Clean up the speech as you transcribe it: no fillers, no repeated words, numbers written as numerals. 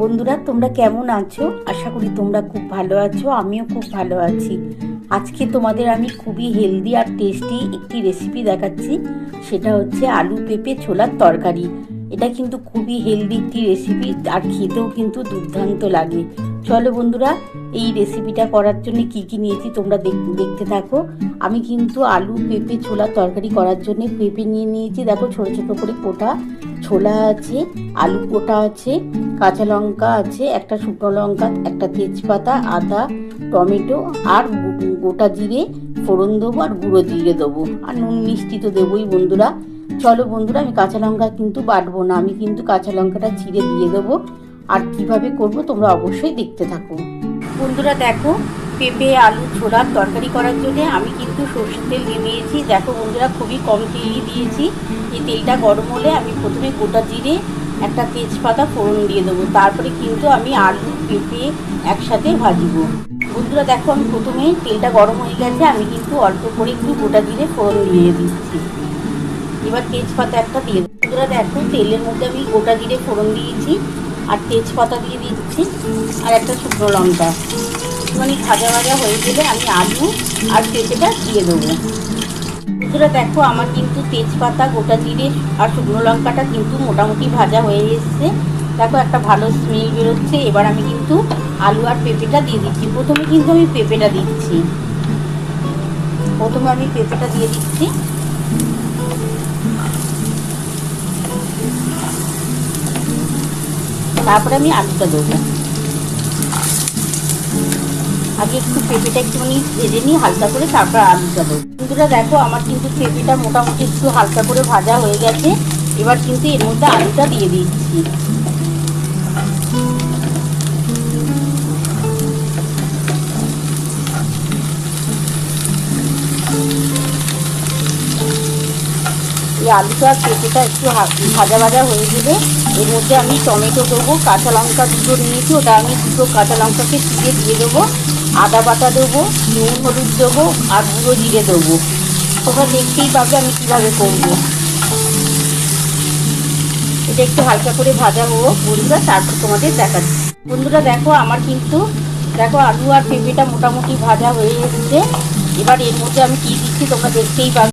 বন্ধুরা, তোমরা কেমন আছো? আশা করি তোমরা খুব ভালো আছো। আমিও খুব ভালো আছি। আজকে তোমাদের আমি খুবই হেলদি আর টেস্টি একটি রেসিপি দেখাচ্ছি। সেটা হচ্ছে আলু পেঁপে ছোলার তরকারি। এটা কিন্তু খুবই হেলদি একটি রেসিপি আর খেতেও কিন্তু দুর্দান্ত লাগে। চলো বন্ধুরা, এই রেসিপিটা করার জন্য কি কি নিয়েছি তোমরা দেখতে থাকো। আমি কিন্তু আলু পেঁপে ছোলার তরকারি করার জন্য পেঁপে নিয়ে নিয়েছি। দেখো, ছোট ছোট করে কোটা ছোলা আছে, আলু কোটা আছে, কাঁচা লঙ্কা আছে, একটা শুকনো লঙ্কা, একটা তেজপাতা, আদা, টমেটো আর গোটা জিরে ফোড়ন দেবো আর গুঁড়ো জিরে দেবো আর নুন মিষ্টি তো দেবোই বন্ধুরা। চলো বন্ধুরা, আমি কাঁচা লঙ্কা কিন্তু বাটবো না, আমি কিন্তু কাঁচা লঙ্কাটা চিড়ে দিয়ে দেবো। আর কিভাবে করব তোমরা অবশ্যই দেখতে থাকো। বন্ধুরা দেখো, পেঁপে আলু ছোলার তরকারি করার জন্য আমি কিন্তু সরষের তেল দিয়ে নিয়েছি। দেখো বন্ধুরা, খুবই কম তেলই দিয়েছি। এই তেলটা গরম হলে আমি প্রথমে গোটা জিরে, একটা তেজপাতা ফোড়ন দিয়ে দেবো। তারপরে কিন্তু আমি আলু পেঁপে একসাথে ভাজবো। বন্ধুরা দেখো, আমি প্রথমে তেলটা গরম হয়ে গেছে, আমি কিন্তু অল্প করে একটু গোটা জিরে ফোড়ন দিয়ে দিচ্ছি। এবার তেজপাতা একটা দিয়ে দেবো। বন্ধুরা দেখো, তেলের মধ্যে আমি গোটা জিরে ফোড়ন দিয়েছি আর তেজপাতা দিয়ে দিচ্ছি আর একটা শুকনো লঙ্কা। একটুখানি ভাজা ভাজা হয়ে গেলে আমি আলু আর পেঁপেটা দিয়ে দেবো। বন্ধুরা দেখো, আমার কিন্তু তেজপাতা, গোটা জিরে আর শুকনো লঙ্কাটা কিন্তু মোটামুটি ভাজা হয়ে এসছে। দেখো, একটা ভালো স্মেল বেরোচ্ছে। এবার আমি কিন্তু আলু আর পেঁপেটা দিয়ে দিচ্ছি। প্রথমে কিন্তু আমি পেঁপেটা দিচ্ছি। তারপরে আমি আলুটা দেবো। আগে একটু পেঁপেটা একটুখানি ভেজে নিই হালকা করে, তারপর আলুটা দেবো। বন্ধুরা দেখো, আমার কিন্তু পেঁপেটা মোটামুটি একটু হালকা করে ভাজা হয়ে গেছে। এবার কিন্তু এর মধ্যে আলুটা দিয়ে দিচ্ছি। এই আলুটা আর পেঁপেটা একটু ভাজা ভাজা হয়ে গেলে এর মধ্যে আমি টমেটো দেবো, কাঁচা লঙ্কা দুটো নিয়েছি, ওটা আমি দুটো কাঁচা লঙ্কাকে চিড়ে দিয়ে দেবো, আদা বাটা দেবো, নুন হলুদ দেবো আর গুঁড়ো জিরে দেবো। তোমরা দেখতেই পাবে আমি কীভাবে করবো। এটা একটু হালকা করে ভাজা হোক বন্ধুরা, তারপর তোমাদের দেখাচ্ছি। বন্ধুরা দেখো, আমার কিন্তু আলু আর পেঁপেটা মোটামুটি ভাজা হয়ে এসছে। এবার এর মধ্যে আমি কী দিচ্ছি তোমরা দেখতেই পাবে।